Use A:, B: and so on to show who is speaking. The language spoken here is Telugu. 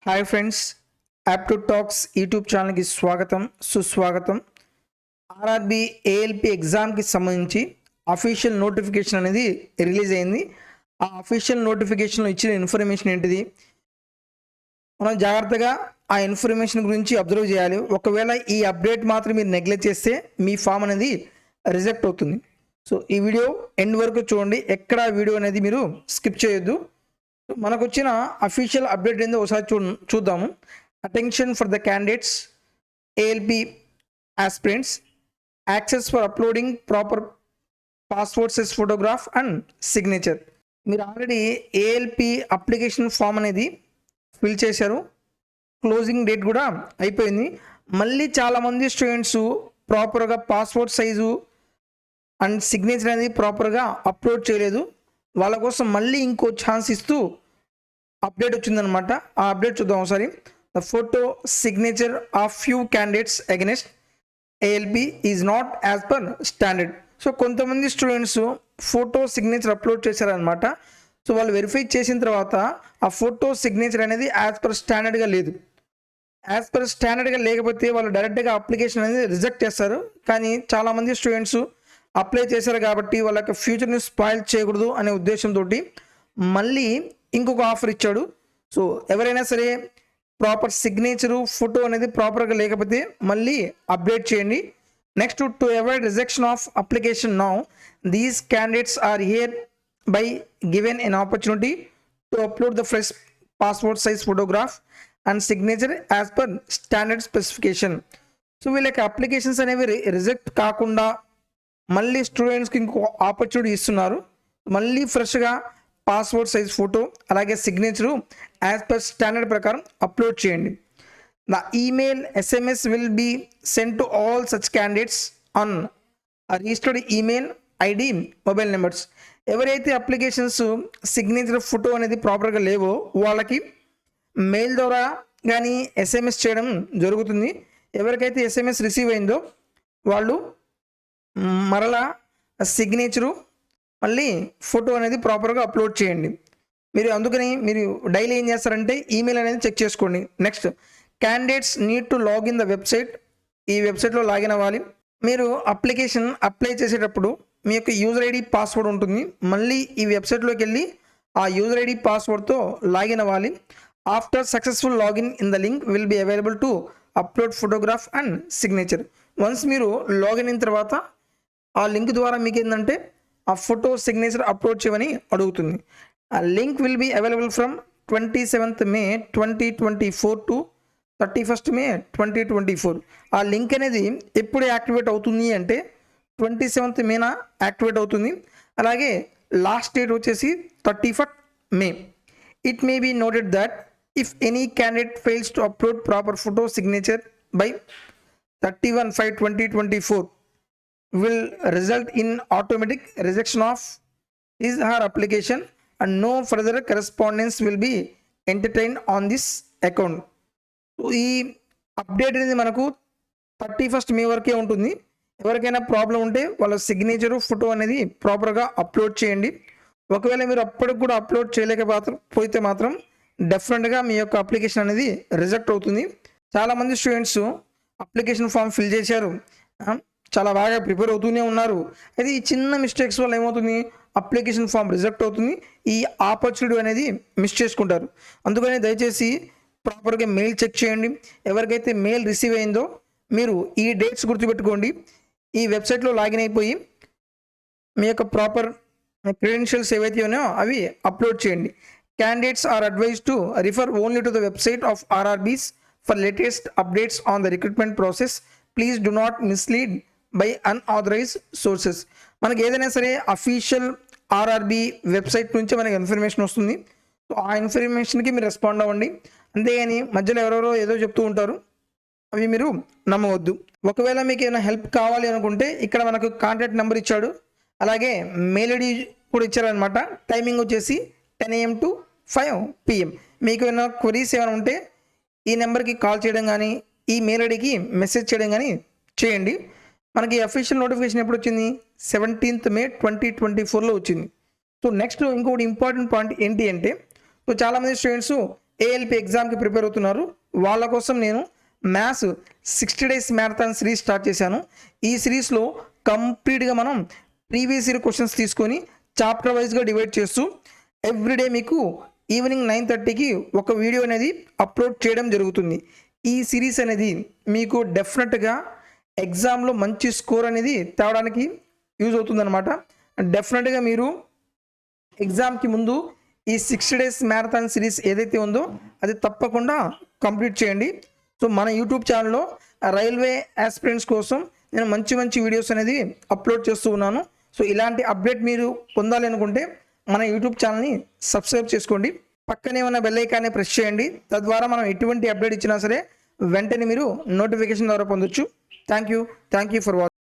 A: Hi friends, app to talks YouTube ఛానల్కి స్వాగతం సుస్వాగతం. ఆర్ఆర్బి ఏఎల్పి ఎగ్జామ్కి సంబంధించి అఫీషియల్ నోటిఫికేషన్ అనేది రిలీజ్ అయింది. ఆ అఫీషియల్ నోటిఫికేషన్లో ఇచ్చిన ఇన్ఫర్మేషన్ ఏంటిది, మనం జాగ్రత్తగా ఆ ఇన్ఫర్మేషన్ గురించి అబ్జర్వ్ చేయాలి. ఒకవేళ ఈ అప్డేట్ మాత్రం మీరు నెగ్లెక్ట్ చేస్తే మీ ఫామ్ అనేది రిజెక్ట్ అవుతుంది. సో ఈ వీడియో ఎండ్ వరకు చూడండి, ఎక్కడ వీడియో అనేది మీరు స్కిప్ చేయొద్దు. మనకు వచ్చిన అఫీషియల్ అప్డేట్ ఏందో ఒకసారి చూద్దాము. Attention for the candidates ALP aspirants, access for uploading proper passport size photograph and signature. మీరు ఆల్రెడీ ఏఎల్పి అప్లికేషన్ ఫామ్ అనేది ఫిల్ చేశారు, క్లోజింగ్ డేట్ కూడా అయిపోయింది. మళ్ళీ చాలామంది స్టూడెంట్స్ ప్రాపర్గా పాస్పోర్ట్ సైజు అండ్ సిగ్నేచర్ అనేది ప్రాపర్గా అప్లోడ్ చేయలేదు. వాళ్ళ కోసం మళ్ళీ ఇంకో ఛాన్స్ ఇస్తూ అప్డేట్ వచ్చిందనమాట. ఆ అప్డేట్ చూద్దాం ఒకసారి. The photo signature of few candidates against ALP is not as per standard. So కొంతమంది స్టూడెంట్స్ ఫోటో సిగ్నేచర్ అప్లోడ్ చేశారనమాట. సో వాళ్ళు వెరిఫై చేసిన తర్వాత ఆ ఫోటో సిగ్నేచర్ అనేది యాజ్ పర్ స్టాండర్డ్గా లేదు. యాజ్ పర్ స్టాండర్డ్గా లేకపోతే వాళ్ళు డైరెక్ట్గా అప్లికేషన్ అనేది రిజెక్ట్ చేస్తారు. కానీ చాలామంది స్టూడెంట్స్ అప్లై చేశారు కాబట్టి వాళ్ళ యొక్క ఫ్యూచర్ని స్పాయిల్ చేయకూడదు అనే ఉద్దేశంతో మళ్ళీ ఇంకొక ఆఫర్ ఇచ్చాడు. సో ఎవరైనా సరే ప్రాపర్ సిగ్నేచరు ఫోటో అనేది ప్రాపర్గా లేకపోతే మళ్ళీ అప్డేట్ చేయండి. Next, to avoid rejection of application now these candidates are here by given an opportunity to upload the fresh passport size photograph and signature as per standard specification. So వీళ్ళకి అప్లికేషన్స్ అనేవి రిజెక్ట్ కాకుండా మళ్ళీ స్టూడెంట్స్కి ఇంకో ఆపర్చునిటీ ఇస్తున్నారు. మళ్ళీ ఫ్రెష్గా పాస్పోర్ట్ సైజ్ ఫోటో అలాగే సిగ్నేచరు యాజ్ పర్ స్టాండర్డ్ ప్రకారం అప్లోడ్ చేయండి. The email SMS will be send to all such candidates on registered email ID mobile numbers. ఎవరైతే అప్లికేషన్స్ సిగ్నేచర్ ఫోటో అనేది ప్రాపర్గా లేవో వాళ్ళకి మెయిల్ ద్వారా కానీ ఎస్ఎంఎస్ చేయడం జరుగుతుంది. ఎవరికైతే ఎస్ఎంఎస్ రిసీవ్ అయిందో వాళ్ళు మరలా సిగ్నేచరు మళ్ళీ ఫోటో అనేది ప్రాపర్గా అప్లోడ్ చేయండి. అందుకని మీరు డైలీ ఏం చేస్తారంటే ఈమెయిల్ అనేది చెక్ చేసుకోండి. Next, candidates need to login the website. ఈ వెబ్సైట్లో లాగిన్ అవ్వాలి. మీరు అప్లికేషన్ అప్లై చేసేటప్పుడు మీ యొక్క యూజర్ ఐడి పాస్వర్డ్ ఉంటుంది. మళ్ళీ ఈ వెబ్సైట్లోకి వెళ్ళి ఆ యూజర్ ఐడి పాస్వర్డ్తో లాగిన్ అవ్వాలి. After successful login in the link will be available to upload photograph and signature. Once మీరు లాగిన్ అయిన తర్వాత ఆ లింక్ ద్వారా మీకు ఏంటంటే ఆ ఫోటో సిగ్నేచర్ అప్లోడ్ చేయమని అడుగుతుంది. ఆ link will be available from 27th May 2024 to 31st May 2024. ఆ లింక్ అనేది ఎప్పుడు యాక్టివేట్ అవుతుంది అంటే 27th May యాక్టివేట్ అవుతుంది. అలాగే లాస్ట్ డేట్ వచ్చేసి 31st May. It may be noted that if any candidate fails to upload proper photo signature by 31/5/2024 will result in automatic rejection of his or her application and no further correspondence will be entertained on this account. ఈ అప్డేట్ అనేది మనకు 31st May వరకే ఉంటుంది. ఎవరికైనా ప్రాబ్లం ఉంటే వాళ్ళ సిగ్నేచరు ఫోటో అనేది ప్రాపర్గా అప్లోడ్ చేయండి. ఒకవేళ మీరు అప్పటికి కూడా అప్లోడ్ చేయలేకపోతే మాత్రం డెఫినెట్గా మీ యొక్క అప్లికేషన్ అనేది రిజెక్ట్ అవుతుంది. చాలామంది స్టూడెంట్స్ అప్లికేషన్ ఫామ్ ఫిల్ చేశారు, చాలా బాగా ప్రిపేర్ అవుతూనే ఉన్నారు. అయితే ఈ చిన్న మిస్టేక్స్ వల్ల ఏమవుతుంది, అప్లికేషన్ ఫామ్ రిజెక్ట్ అవుతుంది. ఈ ఆపర్చునిటీ అనేది మిస్ చేసుకుంటారు. అందుకని దయచేసి ప్రాపర్గా మెయిల్ చెక్ చేయండి. ఎవరికైతే మెయిల్ రిసీవ్ అయిందో మీరు ఈ డేట్స్ గుర్తుపెట్టుకోండి. ఈ వెబ్సైట్లో లాగిన్ అయిపోయి మీ యొక్క ప్రాపర్ క్రెడెన్షియల్స్ ఏవైతే ఉన్నాయో అవి అప్లోడ్ చేయండి. Candidates are advise to refer only to the website of RRBs for latest updates on the recruitment process. Please do not mislead by unauthorised sources. మనకి ఏదైనా సరే అఫీషియల్ ఆర్ఆర్బి వెబ్సైట్ నుంచి మనకి ఇన్ఫర్మేషన్ వస్తుంది. సో ఆ ఇన్ఫర్మేషన్కి మీరు రెస్పాండ్ అవ్వండి. అంతేగాని మధ్యలో ఎవరెవరో ఏదో చెప్తూ ఉంటారు, అవి మీరు నమ్మవద్దు. ఒకవేళ మీకు ఏమైనా హెల్ప్ కావాలి అనుకుంటే ఇక్కడ మనకు కాంటాక్ట్ నెంబర్ ఇచ్చాడు, అలాగే మెయిల్ ఐడి కూడా ఇచ్చారనమాట. టైమింగ్ వచ్చేసి 10 AM to 5 PM. మీకు ఏమైనా క్వరీస్ ఏమైనా ఉంటే ఈ నెంబర్కి కాల్ చేయడం కానీ ఈ మెయిల్ ఐడికి మెసేజ్ చేయడం కానీ చేయండి. మనకి అఫీషియల్ నోటిఫికేషన్ ఎప్పుడు వచ్చింది, 17th May 2024లో వచ్చింది. సో నెక్స్ట్ ఇంకొకటి ఇంపార్టెంట్ పాయింట్ ఏంటి అంటే, సో చాలామంది స్టూడెంట్స్ ఏఎల్పి ఎగ్జామ్కి ప్రిపేర్ అవుతున్నారు వాళ్ళ కోసం నేను maths 60 days marathon series start చేశాను. ఈ సిరీస్లో కంప్లీట్గా మనం ప్రీవియస్ ఇయర్ క్వశ్చన్స్ తీసుకొని చాప్టర్ వైజ్గా డివైడ్ చేస్తూ ఎవ్రీడే మీకు ఈవినింగ్ 9:30కి ఒక వీడియో అనేది అప్లోడ్ చేయడం జరుగుతుంది. ఈ సిరీస్ అనేది మీకు డెఫినెట్గా ఎగ్జామ్లో మంచి స్కోర్ అనేది తేవడానికి యూజ్ అవుతుందన్నమాట. డెఫినెట్గా మీరు ఎగ్జామ్కి ముందు ఈ 60 డేస్ మ్యారథాన్ సిరీస్ ఏదైతే ఉందో అది తప్పకుండా కంప్లీట్ చేయండి. సో మన యూట్యూబ్ ఛానల్లో రైల్వే ఆస్పిరెంట్స్ కోసం నేను మంచి మంచి వీడియోస్ అనేది అప్లోడ్ చేస్తూ ఉన్నాను. సో ఇలాంటి అప్డేట్ మీరు పొందాలి అనుకుంటే మన యూట్యూబ్ ఛానల్ని సబ్స్క్రైబ్ చేసుకోండి. పక్కనే ఉన్న బెల్ ఐకాన్ని ప్రెస్ చేయండి. తద్వారా మనం ఎటువంటి అప్డేట్ ఇచ్చినా సరే వెంటనే మీరు నోటిఫికేషన్ ద్వారా పొందొచ్చు. Thank you for watching.